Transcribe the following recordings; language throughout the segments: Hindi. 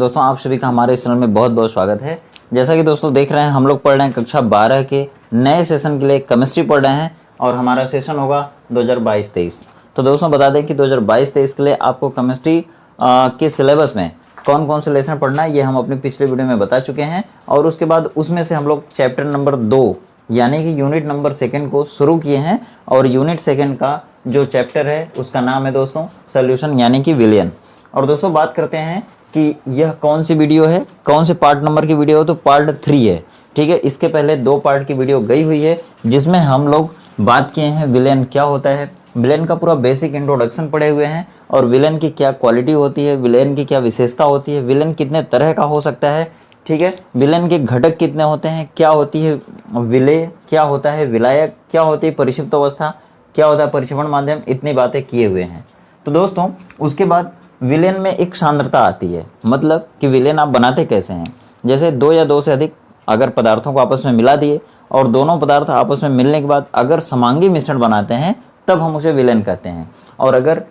दोस्तों आप सभी का हमारे इस चैनल में बहुत बहुत स्वागत है। जैसा कि दोस्तों देख रहे हैं, हम लोग पढ़ रहे हैं कक्षा 12 के नए सेशन के लिए केमिस्ट्री पढ़ रहे हैं और हमारा सेशन होगा 2022-23। तो दोस्तों बता दें कि 2022-23 के लिए आपको केमिस्ट्री के सिलेबस में कौन कौन से लेसन पढ़ना है ये हम अपने पिछले वीडियो में बता चुके हैं। और उसके बाद उसमें से हम लोग चैप्टर नंबर 2 यानी कि यूनिट नंबर 2 को शुरू किए हैं। और यूनिट 2 का जो चैप्टर है उसका नाम है दोस्तों सोल्यूशन यानी कि विलयन। और दोस्तों बात करते हैं कि यह कौन सी वीडियो है, कौन से पार्ट नंबर की वीडियो है, तो पार्ट 3 है। ठीक है, इसके पहले 2 पार्ट की वीडियो गई हुई है जिसमें हम लोग बात किए हैं विलेन क्या होता है, विलेन का पूरा बेसिक इंट्रोडक्शन पढ़े हुए हैं और विलेन की क्या क्वालिटी होती है, विलेन की क्या विशेषता होती है, विलेन कितने तरह का हो सकता है। ठीक है, विलेन के घटक कितने होते हैं, क्या होती है विलेय, क्या होता है विलायक, क्या होती है परिक्षिप्त अवस्था, क्या होता है परिक्षेपण माध्यम, इतनी बातें किए हुए हैं। तो दोस्तों उसके बाद विलेन में एक सांद्रता आती है, मतलब कि विलेन आप बनाते कैसे हैं। जैसे 2 या 2 से अधिक अगर पदार्थों को आपस में मिला दिए और दोनों पदार्थ आपस में मिलने के बाद अगर समांगी मिश्रण बनाते हैं तब हम उसे विलेन कहते हैं। और अगर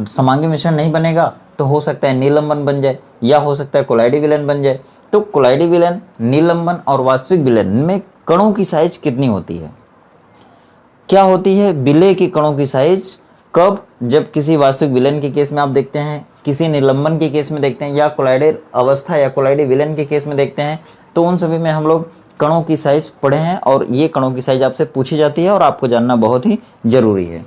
समांगी मिश्रण नहीं बनेगा तो हो सकता है निलंबन बन जाए या हो सकता है कोलाइडी विलेन बन जाए। तो कोलाइडी विलेन, निलंबन और वास्तविक विलेन में कणों की साइज कितनी होती है, क्या होती है विलेय की कणों की साइज, कब, जब किसी वास्तविक विलेन के केस में आप देखते हैं, किसी निलंबन के केस में देखते हैं, या कोलाइडी अवस्था या कोलाइडी विलेन के केस में देखते हैं। तो उन सभी में हम लोग कणों की साइज पढ़े हैं और ये कणों की साइज आपसे पूछी जाती है और आपको जानना बहुत ही जरूरी है।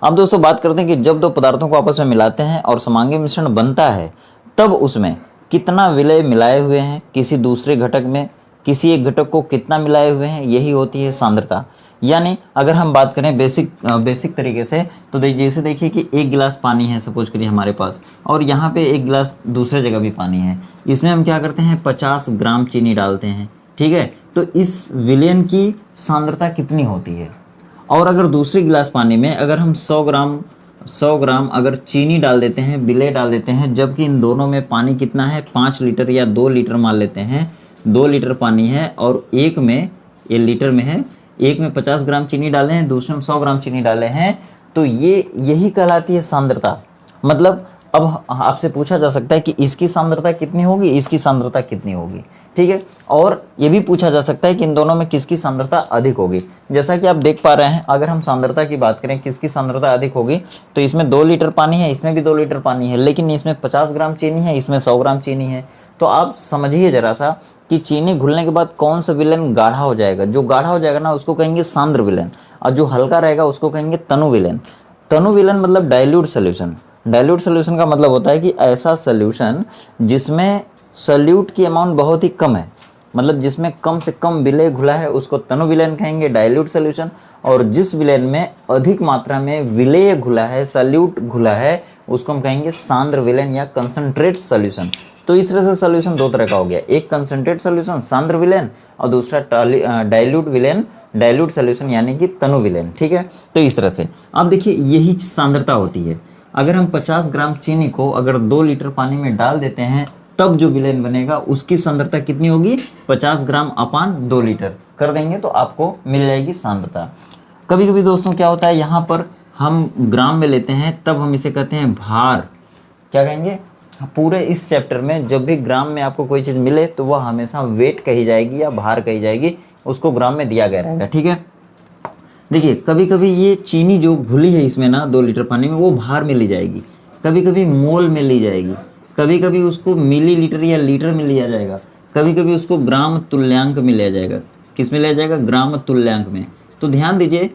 अब दोस्तों बात करते हैं कि जब 2 पदार्थों को आपस में मिलाते हैं और समांगी मिश्रण बनता है तब उसमें कितना विलेय मिलाए हुए हैं किसी दूसरे घटक में, किसी एक घटक को कितना मिलाए हुए हैं, यही होती है सांद्रता। यानी अगर हम बात करें बेसिक तरीके से तो जैसे देखिए कि 1 गिलास पानी है सपोज करिए हमारे पास, और यहाँ पे 1 गिलास दूसरे जगह भी पानी है। इसमें हम क्या करते हैं 50 ग्राम चीनी डालते हैं। ठीक है, तो इस विलयन की सांद्रता कितनी होती है। और अगर दूसरे गिलास पानी में अगर हम 100 ग्राम अगर चीनी डाल देते हैं, विलेय डाल देते हैं, जबकि इन दोनों में पानी कितना है 5 लीटर या 2 लीटर मान लेते हैं, 2 लीटर पानी है और एक में ये लीटर में है, एक में 50 ग्राम चीनी डाले हैं, दूसरे में 100 ग्राम चीनी डाले हैं, तो यही कहलाती है सांद्रता। मतलब अब आपसे पूछा जा सकता है कि इसकी सांद्रता कितनी होगी, इसकी सांद्रता कितनी होगी। ठीक है, और ये भी पूछा जा सकता है कि इन दोनों में किसकी सांद्रता अधिक होगी। जैसा कि आप देख पा रहे हैं, अगर हम सांद्रता की बात करें किसकी सांद्रता अधिक होगी तो इसमें 2 लीटर पानी है, इसमें भी 2 लीटर पानी है, लेकिन इसमें 50 ग्राम चीनी है, इसमें 100 ग्राम चीनी है। तो आप समझिए जरा सा कि चीनी घुलने के बाद कौन सा विलेन गाढ़ा हो जाएगा। जो गाढ़ा हो जाएगा ना उसको कहेंगे सांद्र विलेन, और जो हल्का रहेगा उसको कहेंगे तनु विलेन। तनु विलेन मतलब डाइल्यूट सोल्यूशन। डाइल्यूट सोल्यूशन का मतलब होता है कि ऐसा सोल्यूशन जिसमें सोल्यूट की अमाउंट बहुत ही कम है, मतलब जिसमें कम से कम विलेय घुला है उसको तनु विलेन कहेंगे, डाइल्यूट सोल्यूशन। और जिस विलेन में अधिक मात्रा में विलेय घुला है, सोल्यूट घुला है, उसको हम कहेंगे सांद्र विलेन या कंसंट्रेट सोल्यूशन। तो इस तरह से सोल्यूशन 2 तरह का हो गया, एक कंसंट्रेट सोल्यूशन सांद्र विलेन और दूसरा डाइल्यूट विलेन, डाइल्यूट सोल्यूशन यानी कि तनु विलेन। ठीक है, तो इस तरह से आप देखिए यही सांद्रता होती है। अगर हम 50 ग्राम चीनी को अगर 2 लीटर पानी में डाल देते हैं तब जो विलेन बनेगा उसकी सांद्रता कितनी होगी 50 ग्राम अपान 2 लीटर कर देंगे तो आपको मिल जाएगी सांद्रता। कभी कभी दोस्तों क्या होता है यहाँ पर हम ग्राम में लेते हैं तब हम इसे कहते हैं भार। क्या कहेंगे, पूरे इस चैप्टर में जब भी ग्राम में आपको कोई चीज़ मिले तो वह हमेशा वेट कही जाएगी या भार कही जाएगी, उसको ग्राम में दिया गया रहेगा। ठीक है, देखिए कभी कभी ये चीनी जो घुली है इसमें ना 2 लीटर पानी में वो भार में ली जाएगी, कभी कभी मोल में ली जाएगी, कभी कभी उसको मिलीलीटर या लीटर में लिया जाएगा, कभी कभी उसको ग्राम तुल्यांक में लिया जाएगा। किस में लिया जाएगा, ग्राम तुल्यांक में। तो ध्यान दीजिए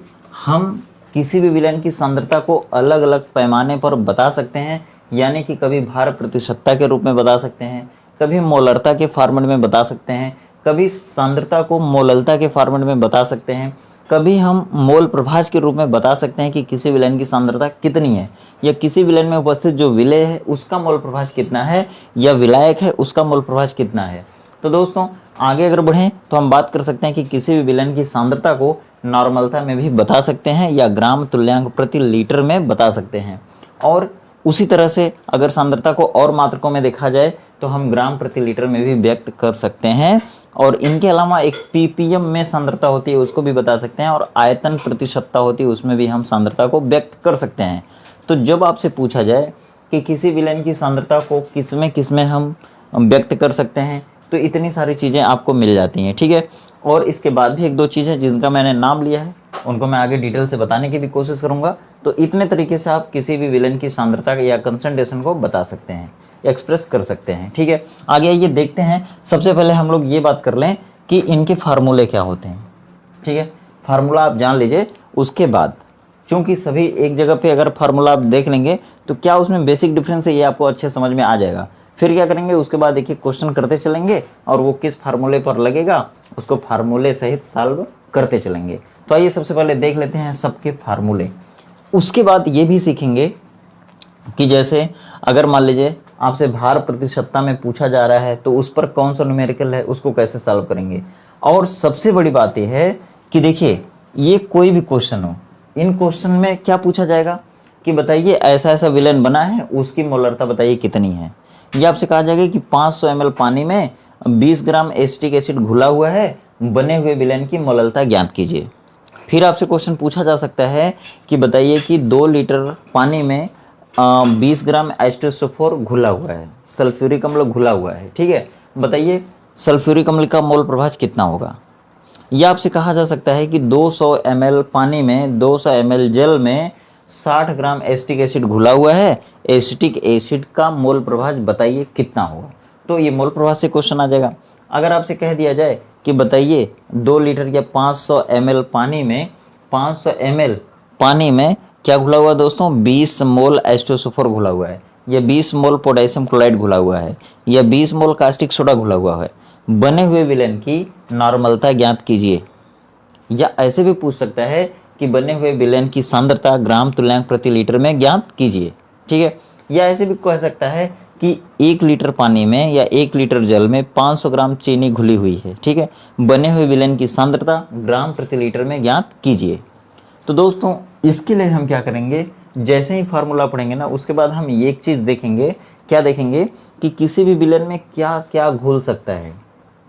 हम किसी भी विलेन की सांद्रता को अलग अलग पैमाने पर बता सकते हैं, यानी कि कभी भार प्रतिशतता के रूप में बता सकते हैं, कभी मोलरता के फॉर्मेट में बता सकते हैं, कभी सांद्रता को मोललता के फॉर्मेट में बता सकते हैं, कभी हम मोल प्रभाज के रूप में बता सकते हैं कि किसी विलेन की सांद्रता कितनी है, या किसी विलेन में उपस्थित जो विलेय है उसका मोल प्रभाज कितना है, या विलायक है उसका मोल प्रभाज कितना है। तो दोस्तों आगे अगर बढ़ें तो हम बात कर सकते हैं कि किसी भी विलेन की सांद्रता को नॉर्मलता में भी बता सकते हैं या ग्राम तुल्यांक प्रति लीटर में बता सकते हैं। और उसी तरह से अगर सांद्रता को और मात्रकों में देखा जाए तो हम ग्राम प्रति लीटर में भी व्यक्त कर सकते हैं। और इनके अलावा एक ppm में सांद्रता होती है उसको भी बता सकते हैं, और आयतन प्रतिशतता होती है उसमें भी हम सांद्रता को व्यक्त कर सकते हैं। तो जब आपसे पूछा जाए कि किसी विलेन की सांद्रता को किस में हम व्यक्त कर सकते हैं। तो इतनी सारी चीज़ें आपको मिल जाती हैं, ठीक है। और इसके बाद भी एक दो चीज़ें जिनका मैंने नाम लिया है उनको मैं आगे डिटेल से बताने की भी कोशिश करूँगा। तो इतने तरीके से आप किसी भी विलेन की सांद्रता या कंसंट्रेशन को बता सकते हैं, एक्सप्रेस कर सकते हैं, ठीक है। आगे आइए देखते हैं। सबसे पहले हम लोग ये बात कर लें कि इनके फार्मूले क्या होते हैं, ठीक है। फार्मूला आप जान लीजिए, उसके बाद क्योंकि सभी एक जगह पे अगर फार्मूला आप देख लेंगे तो क्या उसमें बेसिक डिफरेंस है ये आपको अच्छे समझ में आ जाएगा। फिर क्या करेंगे, उसके बाद एक एक क्वेश्चन करते चलेंगे और वो किस फार्मूले पर लगेगा उसको फार्मूले सहित सॉल्व करते चलेंगे। तो आइए सबसे पहले देख लेते हैं सबके फार्मूले। उसके बाद ये भी सीखेंगे कि जैसे अगर मान लीजिए आपसे भार प्रतिशतता में पूछा जा रहा है तो उस पर कौन सा न्यूमेरिकल है उसको कैसे सॉल्व करेंगे। और सबसे बड़ी बात यह है कि देखिए ये कोई भी क्वेश्चन हो, इन क्वेश्चन में क्या पूछा जाएगा कि बताइए ऐसा ऐसा विलेन बना है उसकी मोलरता बताइए कितनी है। ये आपसे कहा जाएगा कि 500 ml पानी में 20 ग्राम एसिटिक एसिड घुला हुआ है, बने हुए विलेन की मोलरता ज्ञात कीजिए। फिर आपसे क्वेश्चन पूछा जा सकता है कि बताइए कि 2 लीटर पानी में 20 ग्राम H2SO4 घुला हुआ है, सल्फ्यूरिक अम्ल घुला हुआ है, ठीक है। बताइए सल्फ्यूरिक अम्ल का मोल प्रभाज कितना होगा। यह आपसे कहा जा सकता है कि 200 ml पानी में 200 ml जल में 60 ग्राम एसिटिक एसिड घुला हुआ है, एसिटिक एसिड का मोल प्रभाज बताइए कितना होगा। तो ये मोल प्रभाज से क्वेश्चन आ जाएगा। अगर आपसे कह दिया जाए कि बताइए 2 लीटर या 500 ml पानी में 500 ml पानी में क्या घुला हुआ है दोस्तों, 20 मोल H2SO4 घुला हुआ है, या 20 मोल पोटेशियम क्लोराइड घुला हुआ है, या 20 मोल कास्टिक सोडा घुला हुआ है, बने हुए विलेन की नॉर्मलता ज्ञात कीजिए। या ऐसे भी पूछ सकता है कि बने हुए विलेन की सांद्रता ग्राम तुल्यांक प्रति लीटर में ज्ञात कीजिए, ठीक है। या ऐसे भी कह सकता है कि 1 लीटर पानी में या 1 लीटर जल में 500 ग्राम चीनी घुली हुई है, ठीक है, बने हुए विलेन की सांद्रता ग्राम प्रति लीटर में ज्ञात कीजिए। तो दोस्तों इसके लिए हम क्या करेंगे, जैसे ही फार्मूला पढ़ेंगे ना उसके बाद हम एक चीज़ देखेंगे, क्या देखेंगे कि किसी भी विलेन में क्या क्या घुल सकता है,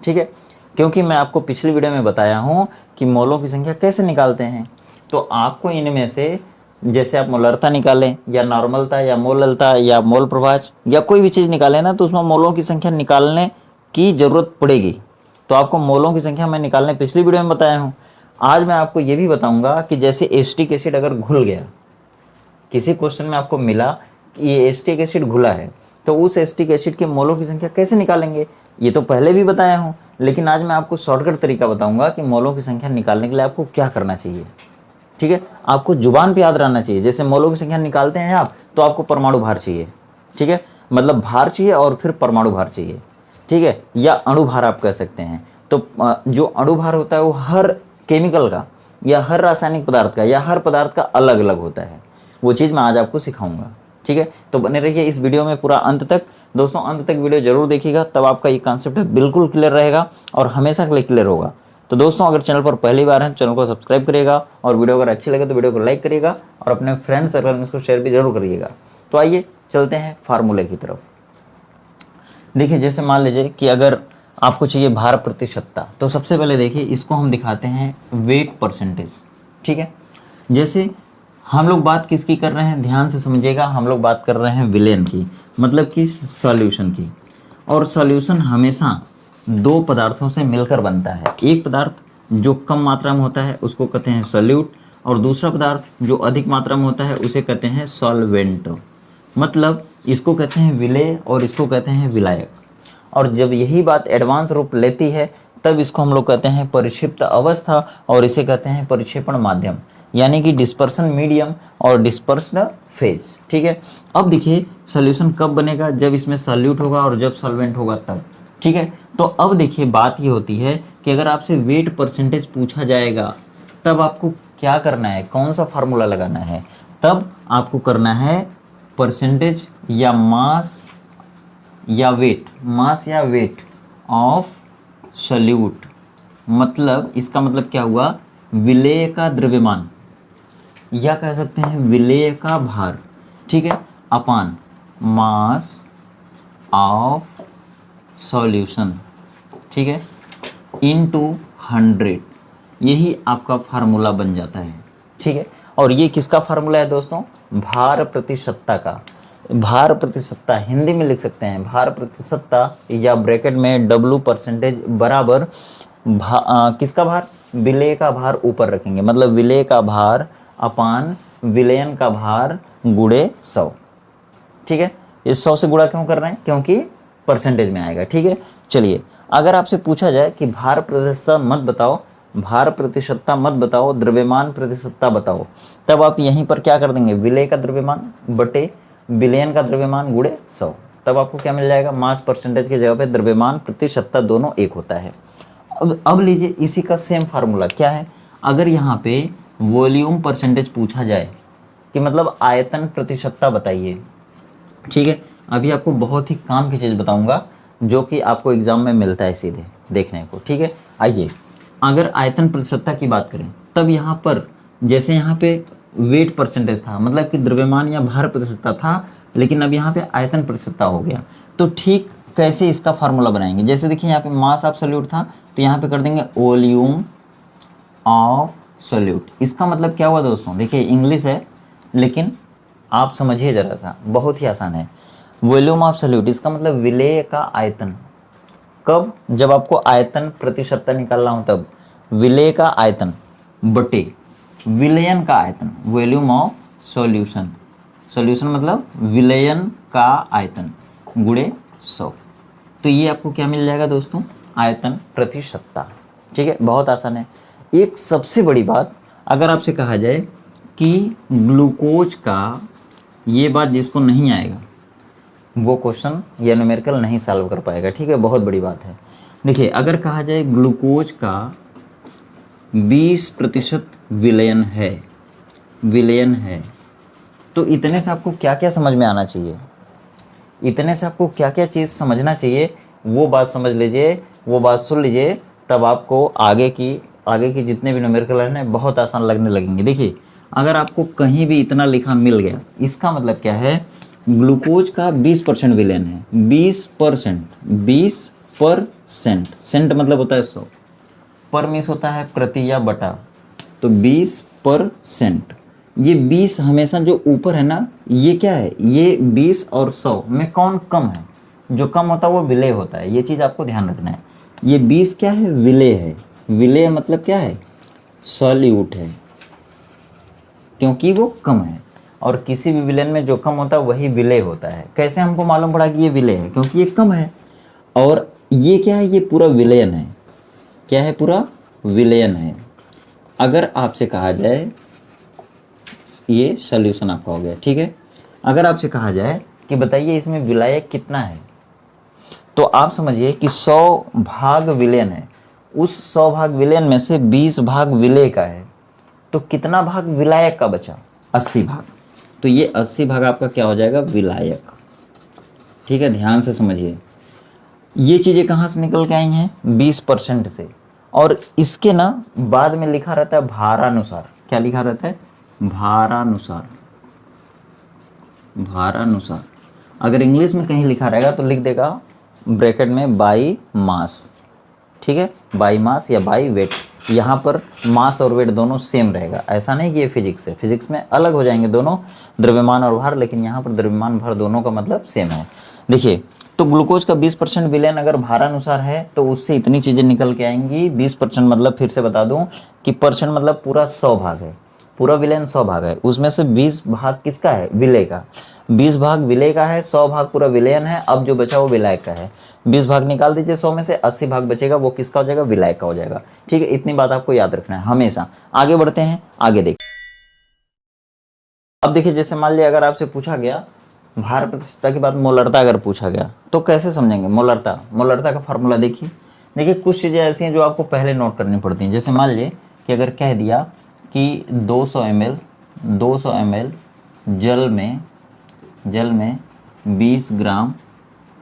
ठीक है। क्योंकि मैं आपको पिछली वीडियो में बताया हूँ कि मोलों की संख्या कैसे निकालते हैं। तो आपको इनमें से जैसे आप मोलरता निकालें या नॉर्मलता या मोललता या मोल प्रभाज या कोई भी चीज़ निकालें ना तो उसमें मोलों की संख्या निकालने की ज़रूरत पड़ेगी। तो आपको मोलों की संख्या मैं निकालने पिछली वीडियो में बताया हूँ। आज मैं आपको ये भी बताऊँगा कि जैसे एसिटिक एसिड अगर घुल गया, किसी क्वेश्चन में आपको मिला कि ये एसिटिक एसिड घुला है तो उस एसिटिक एसिड के मोलों की संख्या कैसे निकालेंगे, ये तो पहले भी बताया हूँ, लेकिन आज मैं आपको शॉर्टकट तरीका बताऊंगा कि मोलों की संख्या निकालने के लिए आपको क्या करना चाहिए, ठीक है। आपको जुबान पे याद रहना चाहिए। जैसे मोलों की संख्या निकालते हैं आप तो आपको परमाणु भार चाहिए, ठीक है, मतलब भार चाहिए और फिर परमाणु भार चाहिए, ठीक है, या अणु भार आप कह सकते हैं। तो जो अणु भार होता है वो हर केमिकल का या हर रासायनिक पदार्थ का या हर पदार्थ का अलग अलग होता है, वो चीज़ मैं आज आपको सिखाऊंगा, ठीक है। तो बने रहिए इस वीडियो में पूरा अंत तक। दोस्तों अंत तक वीडियो जरूर देखिएगा, तब आपका ये कॉन्सेप्ट बिल्कुल क्लियर रहेगा और हमेशा के लिए क्लियर होगा। तो दोस्तों अगर चैनल पर पहली बार हैं चैनल को सब्सक्राइब करिएगा और वीडियो अगर अच्छी लगे तो वीडियो को लाइक करिएगा और अपने फ्रेंड सर्कल में इसको शेयर भी जरूर करिएगा। तो आइए चलते हैं फार्मूले की तरफ। देखिए जैसे मान लीजिए कि अगर आपको चाहिए भार प्रतिशतता, तो सबसे पहले देखिए इसको हम दिखाते हैं वेट परसेंटेज, ठीक है। जैसे हम लोग बात किसकी कर रहे हैं, ध्यान से समझिएगा, हम लोग बात कर रहे हैं विलेन की, मतलब कि सॉल्यूशन की। और सॉल्यूशन हमेशा दो पदार्थों से मिलकर बनता है। एक पदार्थ जो कम मात्रा में होता है उसको कहते हैं सॉल्यूट, और दूसरा पदार्थ जो अधिक मात्रा में होता है उसे कहते हैं सॉल्वेंट। मतलब इसको कहते हैं विलेय और इसको कहते हैं विलायक। और जब यही बात एडवांस रूप लेती है तब इसको हम लोग कहते हैं परिक्षिप्त अवस्था और इसे कहते हैं परिक्षेपण माध्यम, यानी कि डिस्पर्सन मीडियम और डिस्पर्स्ड फेज, ठीक है। अब देखिए सॉल्यूशन कब बनेगा, जब इसमें सॉल्यूट होगा और जब सॉल्वेंट होगा तब, ठीक है। तो अब देखिए बात ये होती है कि अगर आपसे वेट परसेंटेज पूछा जाएगा तब आपको क्या करना है, कौन सा फार्मूला लगाना है, तब आपको करना है परसेंटेज या मास या वेट ऑफ सॉल्यूट। मतलब इसका मतलब क्या हुआ, विलेय का द्रव्यमान या कह सकते हैं विलेय का भार, ठीक है, अपान मास ऑफ सॉल्यूशन, ठीक है, इनटू 100, यही आपका फार्मूला बन जाता है, ठीक है। और ये किसका फार्मूला है दोस्तों, भार प्रतिशतता का। भार प्रतिशतता हिंदी में लिख सकते हैं, भार प्रतिशतता या ब्रैकेट में W परसेंटेज बराबर किसका भार, विलेय का भार ऊपर रखेंगे, मतलब विलेय का भार अपान विलयन का भार गुणे 100। ठीक है, इस 100 से गुणा क्यों कर रहे हैं, क्योंकि परसेंटेज में आएगा। ठीक है, चलिए अगर आपसे पूछा जाए कि भार प्रतिशतता मत बताओ, भार प्रतिशतता मत बताओ, द्रव्यमान प्रतिशतता बताओ, तब आप यहीं पर क्या कर देंगे, विलेय का द्रव्यमान बटे विलयन का द्रव्यमान गुणे 100, तब आपको क्या मिल जाएगा, मास परसेंटेज की जगह पे द्रव्यमान प्रतिशतता दोनों एक होता है। अब लीजिए इसी का सेम फार्मूला क्या है, अगर यहाँ पे वॉल्यूम परसेंटेज पूछा जाए कि मतलब आयतन प्रतिशतता बताइए। ठीक है, अभी आपको बहुत ही काम की चीज़ बताऊंगा जो कि आपको एग्जाम में मिलता है सीधे देखने को। ठीक है, आइए अगर आयतन प्रतिशतता की बात करें तब यहाँ पर जैसे यहाँ पे वेट परसेंटेज था, मतलब कि द्रव्यमान या भार प्रतिशतता था, लेकिन अब यहाँ पे आयतन प्रतिशतता हो गया। तो ठीक कैसे इसका फार्मूला बनाएंगे, जैसे देखिए यहाँ पे मास ऑफ सॉल्यूट था तो यहाँ पे कर देंगे वॉल्यूम ऑफ सॉल्यूट। इसका मतलब क्या हुआ दोस्तों, देखिए इंग्लिश है लेकिन आप समझिए ज़रा सा, बहुत ही आसान है। वॉल्यूम ऑफ सॉल्यूट इसका मतलब विलेय का आयतन, कब, जब आपको आयतन प्रतिशतता निकालना हो तब, विलेय का आयतन बटे विलयन का आयतन, वॉल्यूम ऑफ सॉल्यूशन, सॉल्यूशन मतलब विलयन का आयतन गुणे 100। तो ये आपको क्या मिल जाएगा दोस्तों, आयतन प्रतिशतता। ठीक है, बहुत आसान है। एक सबसे बड़ी बात, अगर आपसे कहा जाए कि ग्लूकोज का, ये बात जिसको नहीं आएगा वो क्वेश्चन या न्यूमेरिकल नहीं सॉल्व कर पाएगा। ठीक है, बहुत बड़ी बात है। देखिए अगर कहा जाए ग्लूकोज का 20% विलयन है, विलयन है, तो इतने से आपको क्या क्या समझ में आना चाहिए, इतने से आपको क्या क्या चीज़ समझना चाहिए, वो बात समझ लीजिए, वो बात सुन लीजिए, तब आपको आगे की जितने भी न्यूमेरिकल है बहुत आसान लगने लगेंगे। देखिए अगर आपको कहीं भी इतना लिखा मिल गया, इसका मतलब क्या है, ग्लूकोज का 20% विलयन है, 20%, 20%, सेंट मतलब होता है 100, पर मीन्स होता है प्रति या बटा, तो 20%। ये 20 हमेशा जो ऊपर है ना, ये क्या है, ये 20 और 100 में कौन कम है, जो कम होता है वो विलेय होता है, ये चीज़ आपको ध्यान रखना है। ये 20 क्या है, विलेय है, विलेय मतलब क्या है, सॉल्यूट है, क्योंकि वो कम है, और किसी भी विलयन में जो कम होता है वही विलेय होता है। कैसे हमको मालूम पड़ा कि ये विलेय है, क्योंकि ये कम है, और ये क्या है, ये पूरा विलयन है, क्या है, पूरा विलयन है। अगर आपसे कहा जाए, ये सॉल्यूशन आपका हो गया। ठीक है, अगर आपसे कहा जाए कि बताइए इसमें विलायक कितना है, तो आप समझिए कि 100 भाग विलयन है, उस 100 भाग विलयन में से 20 भाग विलेय का है, तो कितना भाग विलायक का बचा, 80 भाग। तो ये 80 भाग आपका क्या हो जाएगा, विलायक। ठीक है, ध्यान से समझिए, ये चीज़ें कहाँ से निकल के आई हैं, 20% से, और इसके ना बाद में लिखा रहता है भारानुसार, क्या लिखा रहता है, भारानुसार, भारानुसार। अगर इंग्लिश में कहीं लिखा रहेगा तो लिख देगा ब्रैकेट में बाई मास। ठीक है, बाई मास या बाई वेट, यहाँ पर मास और वेट दोनों सेम रहेगा, ऐसा नहीं कि ये फिजिक्स है, फिजिक्स में अलग हो जाएंगे दोनों, द्रव्यमान और भार, लेकिन यहाँ पर द्रव्यमान भार दोनों का मतलब सेम है। देखिए तो ग्लूकोज का 20% विलयन अगर भारानुसार है तो उससे इतनी चीज़ें निकल के आएंगी। 20% मतलब फिर से बता दूं कि परसेंट मतलब पूरा 100 भाग है, पूरा विलयन 100 भाग है, उसमें से 20 भाग किसका है, विलेय का, 20 भाग विलेय का है, 100 भाग पूरा विलयन है, अब जो बचा वो विलायक का है। 20 भाग निकाल दीजिए 100 में से, 80 भाग बचेगा, वो किसका हो जाएगा, विलायक का हो जाएगा। ठीक है, इतनी बात आपको याद रखना है हमेशा। आगे बढ़ते हैं, आगे देखिए। अब देखिए जैसे मान लिया अगर आपसे पूछा गया भार प्रतिशतता के बाद मोलरता अगर पूछा गया तो कैसे समझेंगे मोलरता, मोलरता का फार्मूला देखिए। देखिए कुछ चीज़ें ऐसी हैं जो आपको पहले नोट करनी पड़ती हैं। जैसे मान लिए कि अगर कह दिया कि 200 ml जल में 20 ग्राम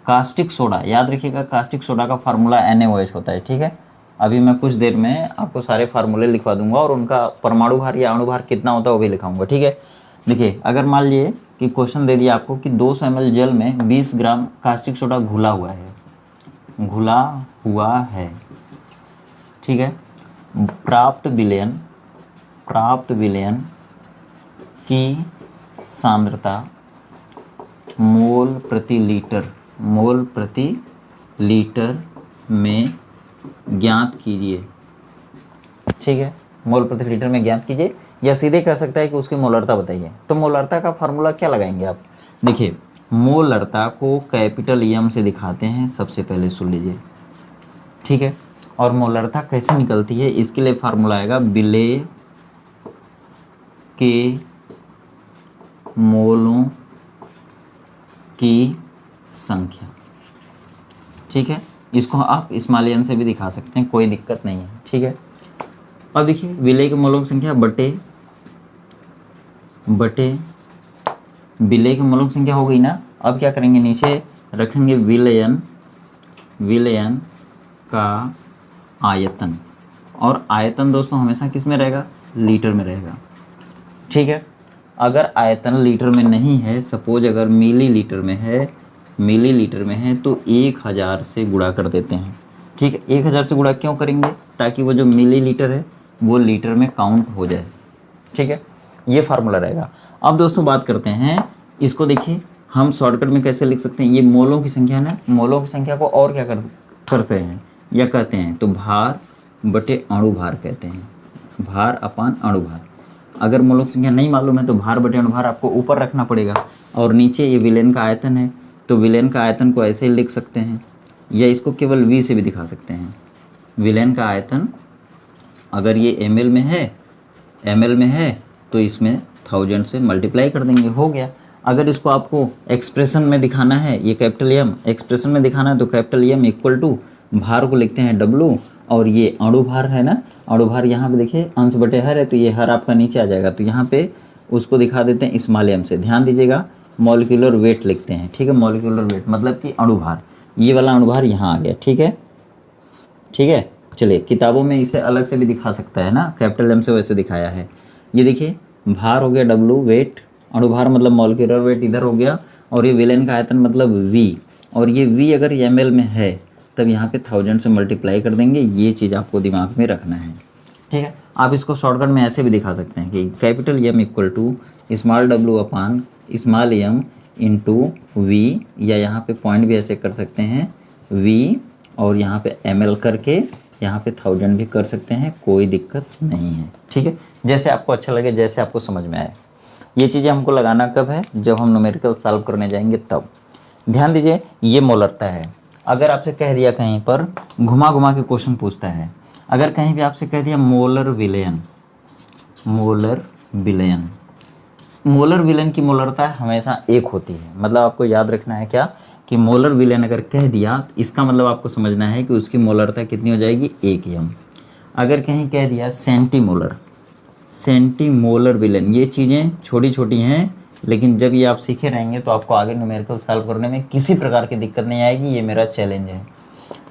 कास्टिक सोडा, याद रखिएगा कास्टिक सोडा का फार्मूला NaOH होता है। ठीक है, अभी मैं कुछ देर में आपको सारे फार्मूले लिखवा दूंगा और उनका परमाणु भार या अणु भार कितना होता है वो भी लिखाऊंगा। ठीक है, देखिए अगर मान लिए कि क्वेश्चन दे दिया आपको कि 200 ml जल में 20 ग्राम कास्टिक सोडा घुला हुआ है, ठीक है, प्राप्त विलयन की सांद्रता मोल प्रति लीटर में ज्ञात कीजिए। ठीक है, मोल प्रति लीटर में ज्ञात कीजिए, या सीधे कह सकता है कि उसकी मोलरता बताइए। तो मोलरता का फार्मूला क्या लगाएंगे आप? देखिए, मोलरता को कैपिटल एम से दिखाते हैं, सबसे पहले सुन लीजिए। ठीक है, और मोलरता कैसे निकलती है इसके लिए फार्मूला आएगा विलेय के मोलों की संख्या। ठीक है, इसको आप स्मॉल एन से भी दिखा सकते हैं, कोई दिक्कत नहीं है। ठीक है, अब देखिए विलेय के मोलों की संख्या बटे विलेय के मोलों की संख्या हो गई ना। अब क्या करेंगे, नीचे रखेंगे विलयन का आयतन, और आयतन दोस्तों हमेशा किस में रहेगा? लीटर में रहेगा। ठीक है, अगर आयतन लीटर में नहीं है, सपोज अगर मिलीलीटर में है तो 1000 से गुणा कर देते हैं। ठीक है, 1000 से गुणा क्यों करेंगे? ताकि वो जो मिलीलीटर है वो लीटर में काउंट हो जाए। ठीक है, ये फार्मूला रहेगा। अब दोस्तों बात करते हैं इसको, देखिए हम शॉर्टकट में कैसे लिख सकते हैं। ये मोलों की संख्या है ना, मोलों की संख्या को और क्या करते हैं या कहते हैं तो भार बटे अणुभार कहते हैं, भार अपान अणुभार। अगर मोलों की संख्या नहीं मालूम है तो भार बटे अणुभार आपको ऊपर रखना पड़ेगा, और नीचे ये विलेन का आयतन है, तो विलेन का आयतन को ऐसे ही लिख सकते हैं, या इसको केवल V से भी दिखा सकते हैं। विलेन का आयतन अगर ये ml में है तो इसमें 1000 से मल्टीप्लाई कर देंगे, हो गया। अगर इसको आपको एक्सप्रेशन में दिखाना है, ये कैपिटल M एक्सप्रेशन में दिखाना है, तो कैपिटल M इक्वल टू भार को लिखते हैं W, और ये अणुभार है ना, अणुभार यहाँ पे देखिए अंश बटे हर है, तो ये हर आपका नीचे आ जाएगा, तो यहाँ पे उसको दिखा देते हैं स्मॉल m से। ध्यान दीजिएगा, मॉलिक्यूलर वेट लिखते हैं। ठीक है, मॉलिक्यूलर वेट मतलब कि अणुभार, ये वाला अणुभार यहाँ आ गया। ठीक है, चलिए किताबों में इसे अलग से भी दिखा सकता है ना, कैपिटल M से वैसे दिखाया है। ये देखिए भार हो गया W, वेट, अणुभार मतलब मॉलिक्यूलर वेट इधर हो गया, और ये विलेन का आयतन मतलब V, और ये V अगर ml में है तब यहाँ पे 1000 से मल्टीप्लाई कर देंगे। ये चीज़ आपको दिमाग में रखना है। ठीक है, आप इसको शॉर्टकट में ऐसे भी दिखा सकते हैं कि capital M equal to small W upon small m into V, या यहाँ पे पॉइंट भी ऐसे कर सकते हैं V, और यहाँ पे ml करके यहाँ पे 1000 भी कर सकते हैं, कोई दिक्कत नहीं है। ठीक है, जैसे आपको अच्छा लगे, जैसे आपको समझ में आए। ये चीज़ें हमको लगाना कब है? जब हम न्यूमेरिकल सॉल्व करने जाएंगे तब। ध्यान दीजिए, ये मोलरता है। अगर आपसे कह दिया कहीं पर, घुमा के क्वेश्चन पूछता है, अगर कहीं भी आपसे कह दिया मोलर विलेन की मोलरता हमेशा 1 होती है। मतलब आपको याद रखना है क्या, कि मोलर विलेन अगर कह दिया तो इसका मतलब आपको समझना है कि उसकी मोलरता कितनी हो जाएगी? 1 m। अगर कहीं कह दिया सेंटीमोलर विलेन, ये चीज़ें छोटी छोटी हैं, लेकिन जब ये आप सीखे रहेंगे तो आपको आगे न्यूमेरिकल सॉल्व करने में किसी प्रकार की दिक्कत नहीं आएगी। ये मेरा चैलेंज है।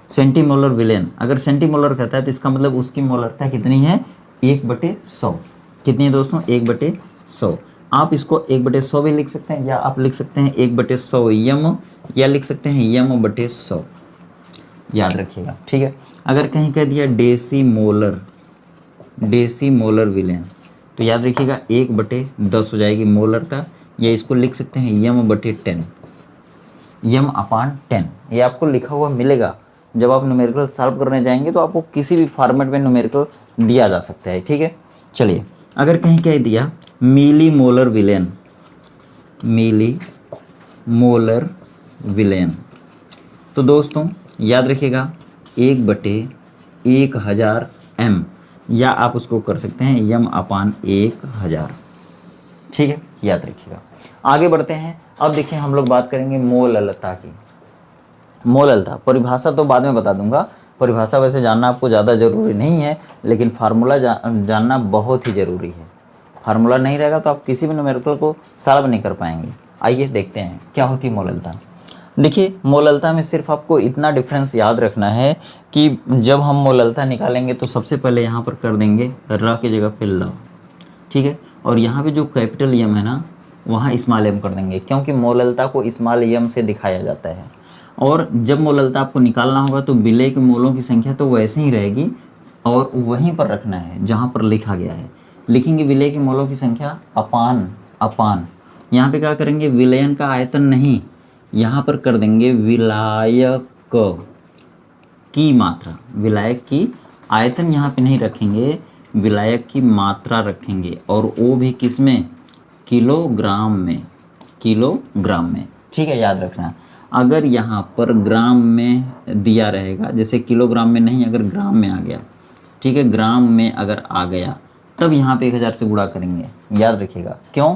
सेंटीमोलर विलेन अगर सेंटीमोलर कहता है तो इसका मतलब उसकी मोलरता कितनी है? 1/100। कितनी है दोस्तों? 1/100। आप इसको 1/100 भी लिख सकते हैं, या आप लिख सकते हैं 1/100 m, या लिख सकते हैं m/100। याद रखिएगा। ठीक है, अगर कहीं कह दिया डेसीमोलर विलेन, तो याद रखिएगा 1/10 हो जाएगी मोलरता, या इसको लिख सकते हैं m/10, m/10। ये आपको लिखा हुआ मिलेगा जब आप न्यूमेरिकल सॉल्व करने जाएंगे, तो आपको किसी भी फॉर्मेट में न्यूमेरिकल दिया जा सकता है। ठीक है, चलिए अगर कहीं कह दिया मिलीमोलर विलेन, तो दोस्तों याद रखिएगा 1/1000 m, या आप उसको कर सकते हैं m/1000। ठीक है, याद रखिएगा। आगे बढ़ते हैं। अब देखिए हम लोग बात करेंगे मोललता की। मोललता परिभाषा तो बाद में बता दूंगा, परिभाषा वैसे जानना आपको ज़्यादा ज़रूरी नहीं है, लेकिन फार्मूला जानना बहुत ही ज़रूरी है। फार्मूला नहीं रहेगा तो आप किसी भी न्यूमेरिकल को सॉल्व नहीं कर पाएंगे। आइए देखते हैं क्या होती है मोललता। देखिए मोललता में सिर्फ आपको इतना डिफरेंस याद रखना है कि जब हम मोललता निकालेंगे तो सबसे पहले यहाँ पर कर देंगे र की जगह पे ल। ठीक है, और यहाँ पे जो कैपिटल M है ना, वहाँ स्मॉल m कर देंगे, क्योंकि मोललता को स्मॉल m से दिखाया जाता है। और जब मोललता आपको निकालना होगा तो विलेय के मोलों की संख्या तो वैसे ही रहेगी, और वहीं पर रखना है जहाँ पर लिखा गया है। लिखेंगे विलेय के मोलों की संख्या अपान यहाँ पे क्या करेंगे, विलयन का आयतन नहीं, यहाँ पर कर देंगे विलायक की मात्रा। विलायक की आयतन यहाँ पे नहीं रखेंगे, विलायक की मात्रा रखेंगे, और वो भी किस में, किलोग्राम में, किलोग्राम में। ठीक है, याद रखना। अगर यहाँ पर ग्राम में दिया रहेगा, जैसे किलोग्राम में नहीं, अगर ग्राम में आ गया, ठीक है, ग्राम में अगर आ गया तब यहाँ पे 1000 से गुणा करेंगे, याद रखिएगा। क्यों?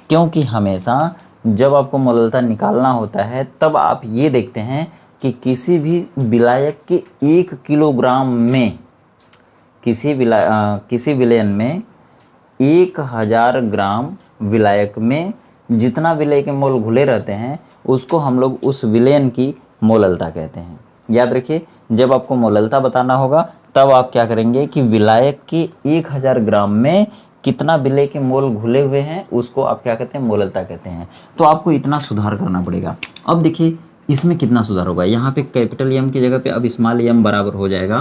क्योंकि हमेशा जब आपको मोललता निकालना होता है तब आप ये देखते हैं कि किसी भी विलायक के 1 किलोग्राम में, किसी विलयन में 1000 ग्राम विलायक में जितना विलय के मोल घुले रहते हैं उसको हम लोग उस विलयन की मोललता कहते हैं। याद रखिए, जब आपको मोललता बताना होगा तब आप क्या करेंगे कि विलायक के 1000 ग्राम में कितना विलय के मोल घुले हुए हैं उसको आप क्या कहते हैं, मोललता कहते हैं। तो आपको इतना सुधार करना पड़ेगा। अब देखिए इसमें कितना सुधार होगा, यहाँ पे कैपिटल एम की जगह पे अब स्मॉल एम बराबर हो जाएगा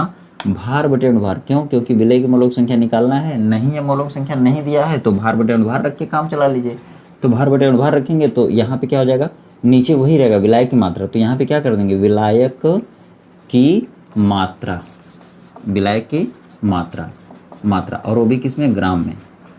भार बटे अनुभार। क्यों? क्योंकि विलय की मोलों की संख्या निकालना है, नहीं है मोलों की संख्या नहीं दिया है तो भार बटे अनुभार रख के काम चला लीजिए। तो भार बटे अनुभार रखेंगे तो यहाँ पे क्या हो जाएगा, नीचे वही रहेगा विलायक की मात्रा, तो यहाँ पे क्या कर देंगे, विलायक की मात्रा, विलायक की मात्रा, और वो भी किसमें, ग्राम में।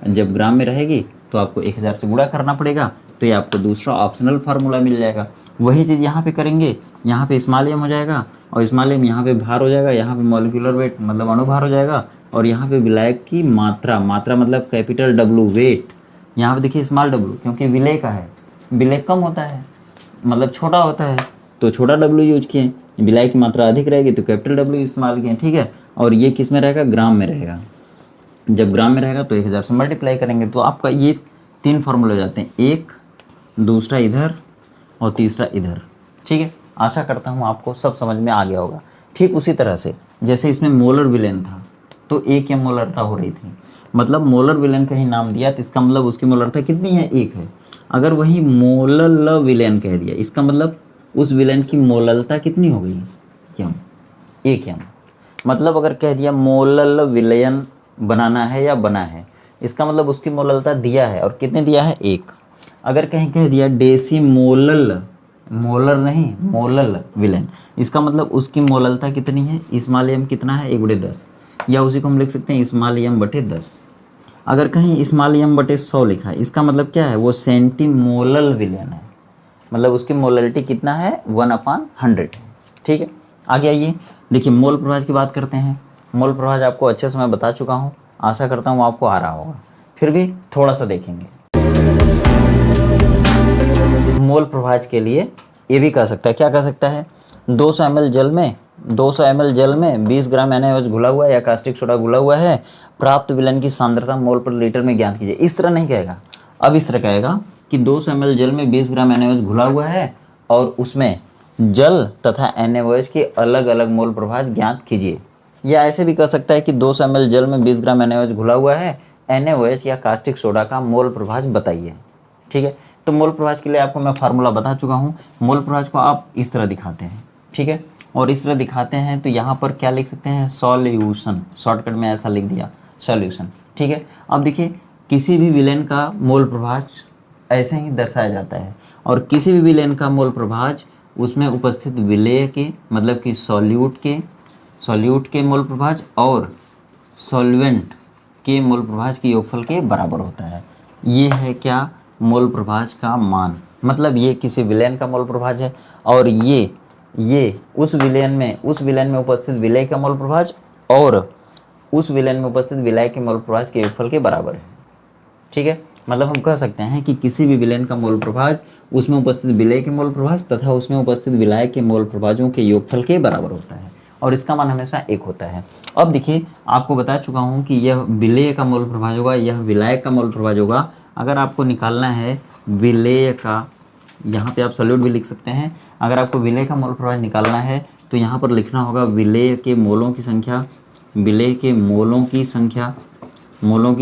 जब ग्राम में रहेगी तो आपको 1000 से गुणा करना पड़ेगा, तो ये आपको दूसरा ऑप्शनल फार्मूला मिल जाएगा। वही चीज़ यहाँ पे करेंगे, यहाँ पे स्मॉल एम हो जाएगा, और स्मॉल एम यहाँ पे भार हो जाएगा, यहाँ पे मॉलिक्यूलर वेट मतलब अणुभार हो जाएगा, और यहाँ पे विलायक की मात्रा मतलब कैपिटल डब्लू वेट। यहाँ पे देखिए स्मॉल डब्लू, क्योंकि विलय का है, विलय कम होता है मतलब छोटा होता है तो छोटा डब्लू यूज किए, विलय की मात्रा अधिक रहेगी तो कैपिटल डब्लू इस्तेमाल किए। ठीक है, और ये किस में रहेगा, ग्राम में रहेगा। जब ग्राम में रहेगा तो 1000 से मल्टीप्लाई करेंगे तो आपका ये 3 फार्मूले हो जाते हैं, एक, दूसरा इधर और तीसरा इधर। ठीक है, आशा करता हूँ आपको सब समझ में आ गया होगा। ठीक उसी तरह से जैसे इसमें मोलर विलयन था तो 1 एम मोलरता हो रही थी, मतलब मोलर विलयन का ही नाम दिया तो इसका मतलब उसकी मोलरता कितनी है, 1 है। अगर वही मोलल विलयन कह दिया इसका मतलब उस विलयन की मोललता कितनी हो गई, एम, 1 एम। मतलब अगर कह दिया मोलल विलयन बनाना है या बना है, इसका मतलब उसकी मोललता दिया है, और कितने दिया है, 1। अगर कहीं कह दिया डेसिमोलल, मोलर नहीं मोलल विलयन, इसका मतलब उसकी मोललता कितनी है, स्मॉल एम कितना है, 1/10, या उसी को हम लिख सकते हैं स्मॉल एम बटे 10। अगर कहीं स्मॉल एम बटे 100 लिखा है, इसका मतलब क्या है, वो सेंटीमोलल विलयन है, मतलब उसकी मोललिटी कितना है, 1/100 है। ठीक है, आगे आइए देखिए मोल प्रभाज की बात करते हैं। मोल प्रभाज आपको अच्छे से मैं बता चुका हूँ, आशा करता हूँ आपको आ रहा होगा, फिर भी थोड़ा सा देखेंगे। मोल प्रभाज के लिए ये भी कह सकता है, क्या कह सकता है, 200 ml जल में 20 ग्राम NaOH घुला हुआ है या कास्टिक सोडा घुला हुआ है, प्राप्त विलयन की सांद्रता मोल पर लीटर में ज्ञात कीजिए। इस तरह नहीं कहेगा, अब इस तरह कहेगा कि 200 ml जल में 20 ग्राम NaOH घुला हुआ है और उसमें जल तथा NaOH के अलग अलग मोल प्रभाज ज्ञात कीजिए। या ऐसे भी कह सकता है कि 200 ml जल में 20 ग्राम NaOH घुला हुआ है, NaOH या कास्टिक सोडा का मोल प्रभाज बताइए। ठीक है, तो मोल प्रभाज के लिए आपको मैं फार्मूला बता चुका हूँ। मोल प्रभाज को आप इस तरह दिखाते हैं, ठीक है, और इस तरह दिखाते हैं तो यहाँ पर क्या लिख सकते हैं, सॉल्यूशन, शॉर्टकट में ऐसा लिख दिया सॉल्यूशन। ठीक है, अब देखिए किसी भी विलेन का मोल प्रभाज ऐसे ही दर्शाया जाता है, और किसी भी विलेन का मोल प्रभाज उसमें उपस्थित विलेय के मतलब कि सॉल्यूट के मोल प्रभाज और सॉल्वेंट के मोल प्रभाज के योगफल के बराबर होता है। ये है क्या, मोल प्रभाज का मान, मतलब ये किसी विलेन का मोल प्रभाज है, और ये उस विलेन में उपस्थित विलेय का मोल प्रभाज और उस विलेन में उपस्थित विलेय के मोल प्रभाज के योगफल के बराबर है। ठीक है, मतलब हम कह सकते हैं कि किसी भी विलेन का मोल प्रभाज उसमें उपस्थित विलेय के मोल प्रभाज तथा उसमें उपस्थित विलायक के मोल प्रभाजों के योगफल के बराबर होता है, और इसका मान हमेशा 1 होता है। अब देखिए आपको बता चुका हूँ कि यह विलेय का मोल प्रभाज होगा, यह विलायक का मोल प्रभाज होगा। अगर आपको निकालना है विलेय का, यहाँ पे आप सॉल्यूट भी लिख सकते हैं, अगर आपको विलेय का मोल प्रभाज निकालना है तो यहाँ पर लिखना होगा विलेय के मोलों की संख्या, विलेय के मोलों की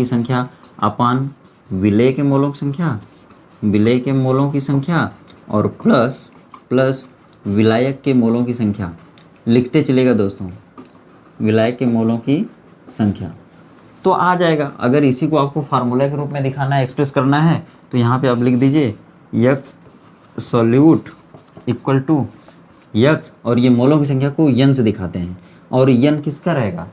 संख्या अपान विलेय के मोलों की संख्या, और प्लस विलायक के मोलों की संख्या। लिखते चलेगा दोस्तों, विलायक के मोलों की संख्या तो आ जाएगा। अगर इसी को आपको फार्मूला के रूप में दिखाना है, एक्सप्रेस करना है, तो यहाँ पे आप लिख दीजिए x solute equal to x, और ये मोलों की संख्या को यन से दिखाते हैं, और यन किसका रहेगा,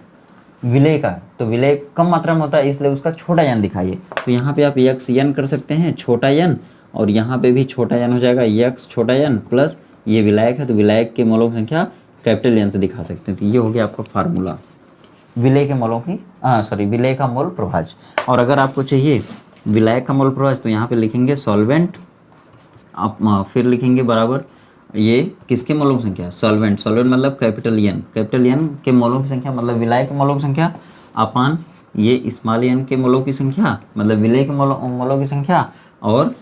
विलय का। तो विलय कम मात्रा में होता है इसलिए उसका छोटा यन दिखाइए। तो यहाँ पे आप यक्स यन कर सकते हैं छोटा यन, और यहाँ पे भी छोटा यन हो जाएगा यक्स छोटा यन प्लस ये विलायक है तो विलायक के मोलों की संख्या कैपिटल यन से दिखा सकते हैं। तो ये हो गया आपका फार्मूला विलय के मोलों की विलय का मोल प्रभाज। और अगर आपको चाहिए विलायक का मोल प्रभाज तो यहाँ पे लिखेंगे सॉल्वेंट, आप फिर लिखेंगे बराबर ये किसके मोलों की संख्या, सॉल्वेंट, सॉल्वेंट मतलब कैपिटल एन के मोलों की संख्या मतलब विलायक के मोलों की संख्या अपान ये स्मॉल एन के मोलों की संख्या मतलब विलय के मोलों की संख्या, और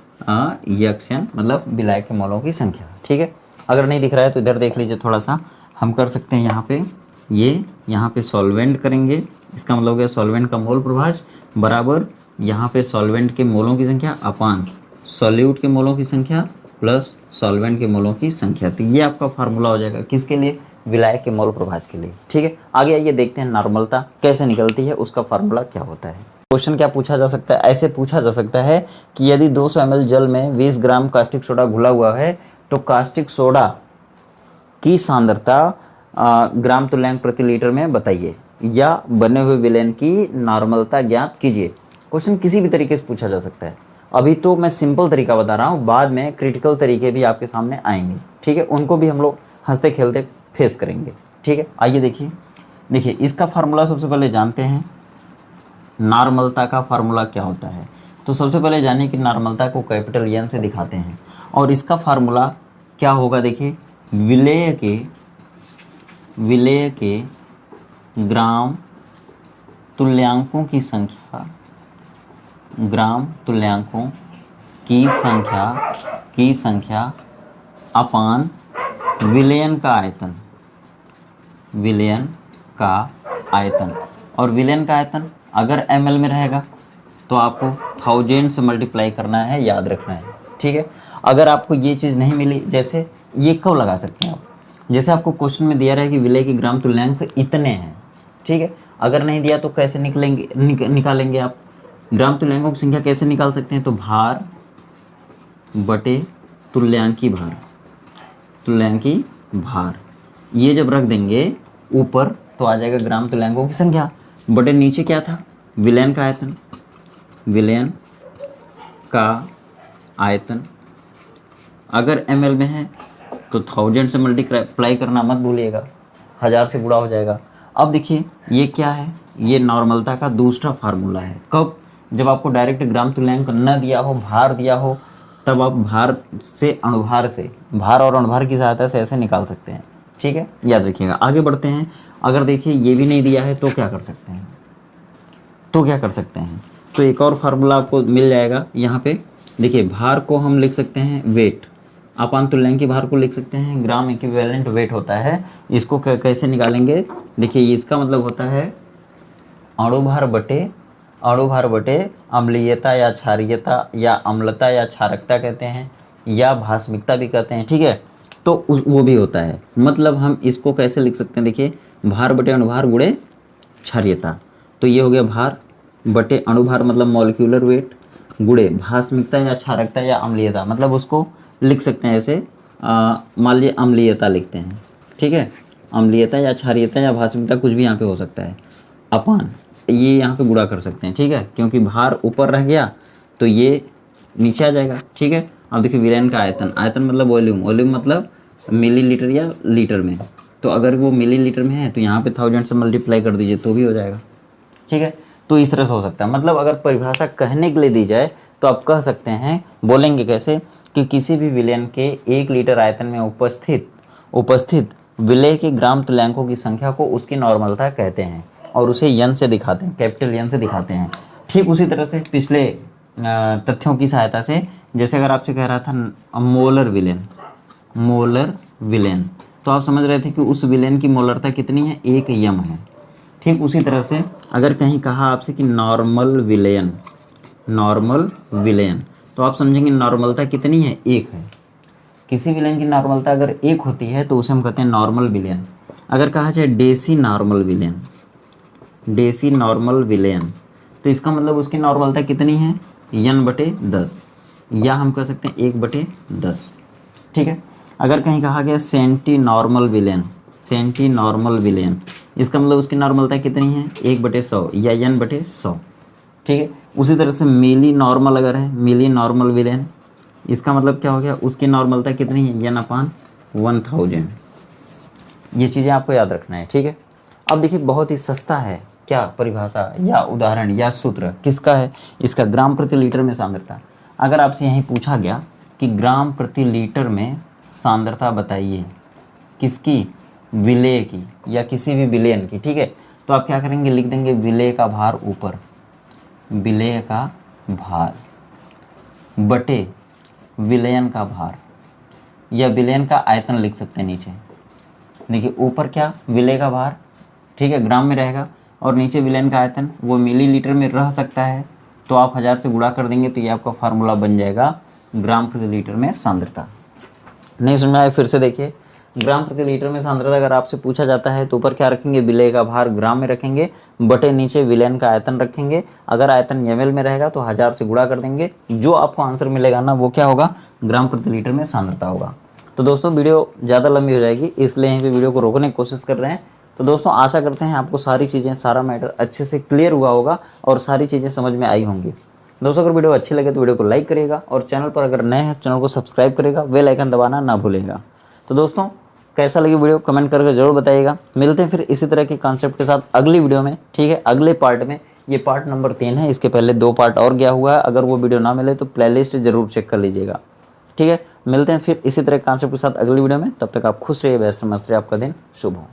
यक्स एन मतलब विलायक के मोलों की संख्या। ठीक है, अगर नहीं दिख रहा है तो इधर देख लीजिए थोड़ा सा, हम कर सकते हैं यहाँ पे ये यहाँ पे सॉल्वेंट करेंगे, इसका मतलब हो गया सॉल्वेंट का मोल प्रभाज बराबर यहाँ पे सॉल्वेंट के मोलों की संख्या अपान सॉल्यूट के मोलों की संख्या प्लस सॉल्वेंट के मोलों की संख्या। तो ये आपका फार्मूला हो जाएगा किसके लिए, विलायक के मोल प्रभाज के लिए। ठीक है, आगे आइए देखते हैं नॉर्मलता कैसे निकलती है, उसका फार्मूला क्या होता है। क्वेश्चन क्या पूछा जा सकता है, ऐसे पूछा जा सकता है कि यदि 200 ml जल में 20 ग्राम कास्टिक सोडा घुला हुआ है तो कास्टिक सोडा की सांद्रता ग्राम तुल्यांक प्रति लीटर में बताइए, या बने हुए विलयन की नॉर्मलता ज्ञात कीजिए। क्वेश्चन किसी भी तरीके से पूछा जा सकता है। अभी तो मैं सिंपल तरीका बता रहा हूँ, बाद में क्रिटिकल तरीके भी आपके सामने आएंगे। ठीक है, उनको भी हम लोग हंसते खेलते फेस करेंगे। ठीक है, आइए देखिए इसका फार्मूला सबसे पहले जानते हैं, नॉर्मलता का फार्मूला क्या होता है। तो सबसे पहले जानिए कि नॉर्मलता को कैपिटल एन से दिखाते हैं, और इसका फार्मूला क्या होगा, देखिए विलेय के ग्राम तुल्यांकों की संख्या, ग्राम तुल्यांकों की संख्या अपान विलयन का आयतन, विलयन का आयतन। और विलयन का आयतन अगर ml में रहेगा तो आपको 1000 से मल्टीप्लाई करना है, याद रखना है। ठीक है, अगर आपको ये चीज़ नहीं मिली, जैसे ये कब लगा सकते हैं आप, जैसे आपको क्वेश्चन में दिया रहा है कि विलय के ग्राम तुल्यांक इतने हैं। ठीक है, अगर नहीं दिया तो कैसे निकालेंगे आप ग्राम तुल्यांकों की संख्या कैसे निकाल सकते हैं, तो भार बटे तुल्यांकी भार ये जब रख देंगे ऊपर तो आ जाएगा ग्राम तुल्यांकों की संख्या बटे नीचे क्या था, विलयन का आयतन। अगर ml में है तो 1000 से मल्टीप्लाई करना मत भूलिएगा, 1000 से गुणा हो जाएगा। अब देखिए ये क्या है, ये नॉर्मलता का दूसरा फार्मूला है। कब, जब आपको डायरेक्ट ग्राम तुल्यांक न दिया हो, भार दिया हो, तब आप भार और अणुभार की सहायता से ऐसे निकाल सकते हैं। ठीक है, याद रखिएगा। आगे बढ़ते हैं, अगर देखिए ये भी नहीं दिया है तो क्या कर सकते हैं, तो एक और फार्मूला आपको मिल जाएगा। यहाँ पे देखिए भार को हम लिख सकते हैं वेट, अपान तुल्यांकी भार को लिख सकते हैं ग्राम इक्विवेलेंट वेट होता है। इसको कैसे निकालेंगे, देखिए इसका मतलब होता है अणुभार बटे अम्लीयता या क्षारीयता या अम्लता या क्षारकता कहते हैं, या भास्मिकता भी कहते हैं। ठीक है, तो वो भी होता है। मतलब हम इसको कैसे लिख सकते हैं, देखिए भार बटे अणुभार गुणे क्षारीयता, तो ये हो गया भार बटे अणुभार मतलब मॉलिक्यूलर वेट गुणे भास्मिकता या क्षारकता या अम्लीयता, मतलब उसको लिख सकते हैं ऐसे, मान लीजिए अम्लीयता लिखते हैं। ठीक है, अम्लीयता या क्षारीयता या भास्मिकता कुछ भी यहाँ पे हो सकता है, अपान ये यहाँ पे गुणा कर सकते हैं। ठीक है, क्योंकि भार ऊपर रह गया तो ये नीचे आ जाएगा। ठीक है, अब देखिए विलयन का आयतन मतलब वॉल्यूम मतलब मिलीलीटर या लीटर में, तो अगर वो मिलीलीटर में है तो यहाँ पे 1000 से मल्टीप्लाई कर दीजिए तो भी हो जाएगा। ठीक है, तो इस तरह से हो सकता है। मतलब अगर परिभाषा कहने के लिए दी जाए तो आप कह सकते हैं, बोलेंगे कैसे कि किसी भी विलयन के 1 लीटर आयतन में उपस्थित विलय के ग्राम तुल्यांकों की संख्या को उसकी नॉर्मलता कहते हैं, और उसे यन से दिखाते हैं, कैपिटल यन से दिखाते हैं। ठीक उसी तरह से पिछले तथ्यों की सहायता से, जैसे अगर आपसे कह रहा था मोलर विलेन, तो आप समझ रहे थे कि उस विलेन की मोलरता कितनी है, 1 यम है। ठीक उसी तरह से अगर कहीं कहा आपसे कि नॉर्मल विलेन, तो आप समझेंगे नॉर्मलता कितनी है, 1 है। किसी विलेन की नॉर्मलता अगर 1 होती है तो उसे हम कहते हैं नॉर्मल विलेन। अगर कहा जाए डेसी नॉर्मल विलेन, तो इसका मतलब उसकी नॉर्मलता कितनी है, n/10। या हम कह सकते हैं 1/10, ठीक है। अगर कहीं कहा गया सेंटी नॉर्मल विलेन, सेंटी नॉर्मल विलेन, इसका मतलब उसकी नॉर्मलता कितनी है 1/100 या n/100, ठीक है। उसी तरह से मिली नॉर्मल अगर है, मिली नॉर्मल विलेन, इसका मतलब क्या हो गया, उसकी नॉर्मलता कितनी है n/1000। ये चीज़ें आपको याद रखना है, ठीक है। अब देखिए बहुत ही सस्ता है, क्या परिभाषा या उदाहरण या सूत्र किसका है, इसका ग्राम प्रति लीटर में सांद्रता। अगर आपसे यहीं पूछा गया कि ग्राम प्रति लीटर में सांद्रता बताइए किसकी, विलेय की या किसी भी विलेयन की, ठीक है, तो आप क्या करेंगे, लिख देंगे विलेय का भार ऊपर, विलेय का भार बटे विलयन का भार, या विलयन का आयतन लिख सकते हैं नीचे। देखिए ऊपर क्या विलेय का भार, ठीक है, ग्राम में रहेगा, और नीचे विलयन का आयतन वो मिलीलीटर में रह सकता है, तो आप 1000 से गुणा कर देंगे तो ये आपका फार्मूला बन जाएगा ग्राम प्रति लीटर में सांद्रता। नहीं समझ में आया, फिर से देखिए, ग्राम प्रति लीटर में सांद्रता अगर आपसे पूछा जाता है तो ऊपर क्या रखेंगे, विलेय का भार ग्राम में रखेंगे, बटे नीचे विलयन का आयतन रखेंगे। अगर आयतन ml में रहेगा तो 1000 से गुणा कर देंगे, जो आपको आंसर मिलेगा ना वो क्या होगा, ग्राम प्रति लीटर में सांद्रता होगा। तो दोस्तों वीडियो ज़्यादा लंबी हो जाएगी, इसलिए यहीं पर वीडियो को रोकने की कोशिश कर रहे हैं। तो दोस्तों आशा करते हैं आपको सारी चीज़ें, सारा मैटर अच्छे से क्लियर हुआ होगा और सारी चीज़ें समझ में आई होंगी। दोस्तों अगर वीडियो अच्छी लगे तो वीडियो को लाइक करिएगा, और चैनल पर अगर नए हैं चैनल को सब्सक्राइब करिएगा, बेल आइकन दबाना ना भूलिएगा। तो दोस्तों कैसा लगी वीडियो कमेंट करके जरूर बताइएगा। मिलते हैं फिर इसी तरह के कॉन्सेप्ट के साथ अगली वीडियो में, ठीक है, अगले पार्ट में। ये पार्ट नंबर 3 है, इसके पहले 2 पार्ट और गया हुआ है, अगर वो वीडियो ना मिले तो प्लेलिस्ट जरूर चेक कर लीजिएगा, ठीक है। मिलते हैं फिर इसी तरह के कॉन्सेप्ट के साथ अगली वीडियो में, तब तक आप खुश रहिए, व्यस्त मस्त रहिए, आपका दिन शुभ हो।